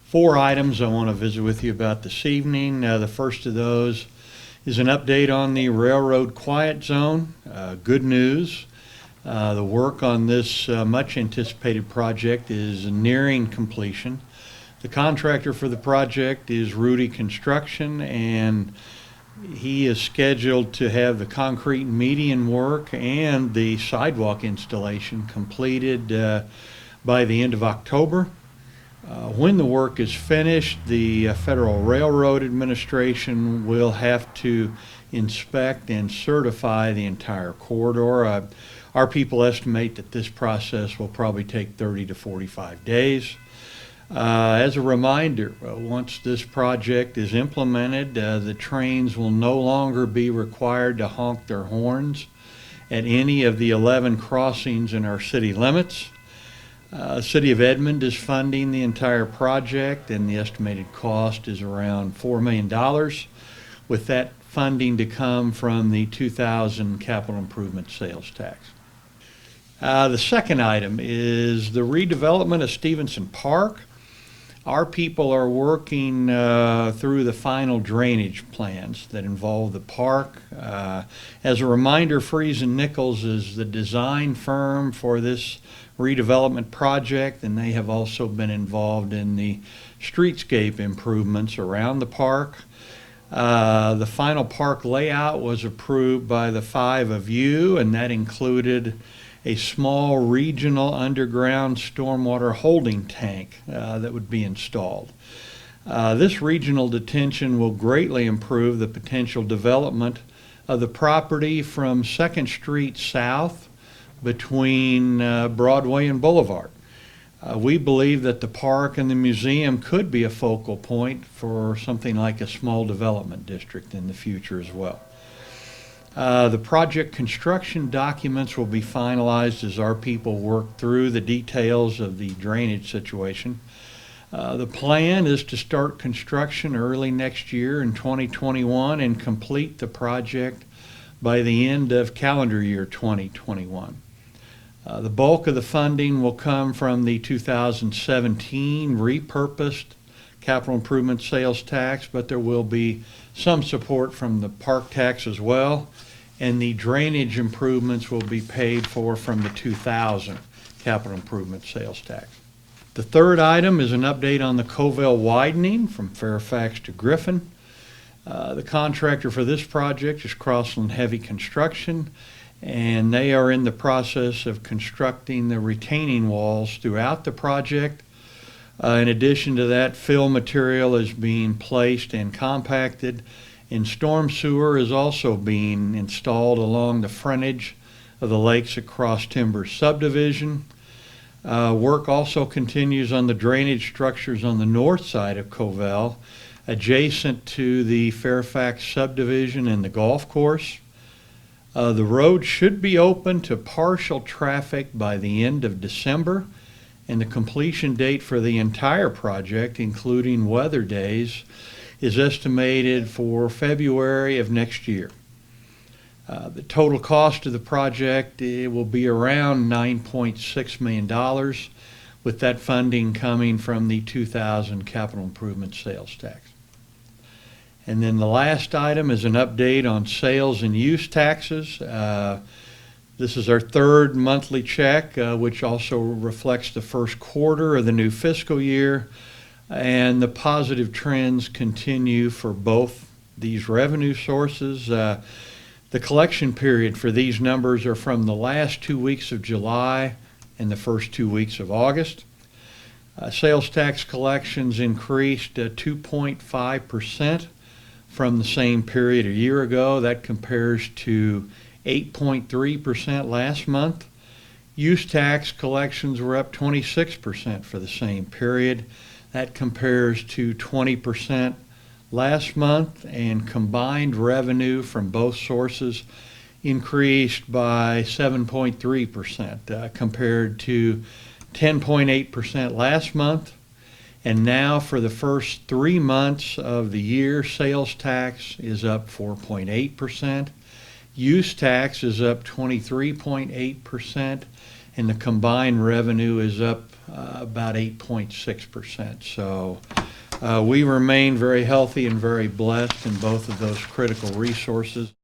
Four items I want to visit with you about this evening. The first of those is an update on the railroad quiet zone. Good news. The work on this much anticipated project is nearing completion. The contractor for the project is Rudy Construction, and he is scheduled to have the concrete and median work and the sidewalk installation completed by the end of October. When the work is finished, the Federal Railroad Administration will have to inspect and certify the entire corridor. Our people estimate that this process will probably take 30 to 45 days. As a reminder, once this project is implemented, the trains will no longer be required to honk their horns at any of the 11 crossings in our city limits. The City of Edmond is funding the entire project, and the estimated cost is around $4 million, with that funding to come from the 2000 capital improvement sales tax. The second item is the redevelopment of Stevenson Park. Our people are working through the final drainage plans that involve the park. As a reminder, Freese and Nichols is the design firm for this redevelopment project, and they have also been involved in the streetscape improvements around the park. The final park layout was approved by the five of you, and that included a small regional underground stormwater holding tank that would be installed. This regional detention will greatly improve the potential development of the property from 2nd Street South between Broadway and Boulevard. We believe that the park and the museum could be a focal point for something like a small development district in the future as well. The project construction documents will be finalized as our people work through the details of the drainage situation. The plan is to start construction early next year in 2021 and complete the project by the end of calendar year 2021. The bulk of the funding will come from the 2017 repurposed capital improvement sales tax, but there will be some support from the park tax as well, and the drainage improvements will be paid for from the 2000 capital improvement sales tax. The third item is an update on the Covell widening from Fairfax to Griffin. The contractor for this project is Crossland Heavy Construction, and they are in the process of constructing the retaining walls throughout the project. In addition to that, fill material is being placed and compacted, and storm sewer is also being installed along the frontage of the Lakes Across Timber subdivision. Work also continues on the drainage structures on the north side of Covell, adjacent to the Fairfax subdivision and the golf course. The road should be open to partial traffic by the end of December, and the completion date for the entire project, including weather days, is estimated for February of next year. The total cost of the project will be around $9.6 million, with that funding coming from the 2000 capital improvement sales tax. And then the last item is an update on sales and use taxes. This is our third monthly check, which also reflects the first quarter of the new fiscal year, and the positive trends continue for both these revenue sources. The collection period for these numbers are from the last 2 weeks of July and the first 2 weeks of August. Sales tax collections increased 2.5% from the same period a year ago. That compares to 8.3% last month. Use tax collections were up 26% for the same period. That compares to 20% last month, and combined revenue from both sources increased by 7.3% compared to 10.8% last month. And now for the first 3 months of the year, sales tax is up 4.8%. Use tax is up 23.8%, and the combined revenue is up about 8.6%. So we remain very healthy and very blessed in both of those critical resources.